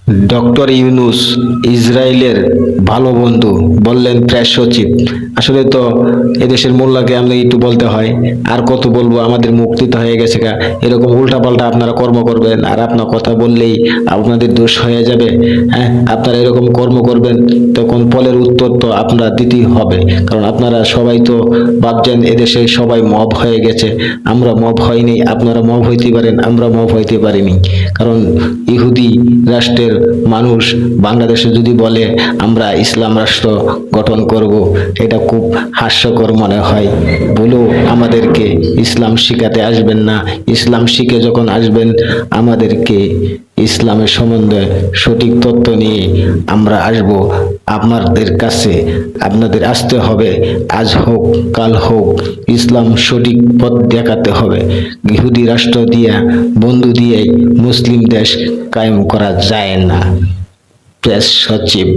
Doctor Yunus ইসরায়েলের ভালো বন্ধু বললেন প্রেস সচিব। আসলে তো এদেশের মোল্লাকে আমরা একটু বলতে হয়, আর কত বলবো, আমাদের মুক্তি তো হয়ে গেছে গা। এরকম উল্টাপাল্টা আপনারা কর্ম করবেন আর আপনার কথা বললেই আপনাদের দোষ হয়ে যাবে। হ্যাঁ, আপনারা এরকম কর্ম করবেন, তখন ফলের উত্তর তো আপনারা দিতেই হবে। কারণ আপনারা সবাই তো ভাবছেন এদেশে সবাই মব হয়ে গেছে। আমরা মব হয়নি, আপনারা মব হইতে পারেন, আমরা মব হইতে পারিনি। কারণ ইহুদি রাষ্ট্রের মানুষ বাংলাদেশে যদি বলে আমরা ইসলাম রাষ্ট্র গঠন করব, এটা খুব হাস্যকর মনে হয়। বলেও আমাদেরকে ইসলাম শিখাতে আসবেন না। ইসলাম শিখে যখন আসবেন, আমাদেরকে ইসলামের সম্বন্ধে সঠিক তথ্য নিয়ে আমরা আসব আপনাদের কাছে। আপনাদের আসতে হবে, আজ হোক কাল হোক, ইসলাম সঠিক পথ দেখাতে হবে। ইহুদি রাষ্ট্র দিয়া, বন্ধু দিয়েই মুসলিম দেশ কায়েম করা যায় না। প্রেস সচিব।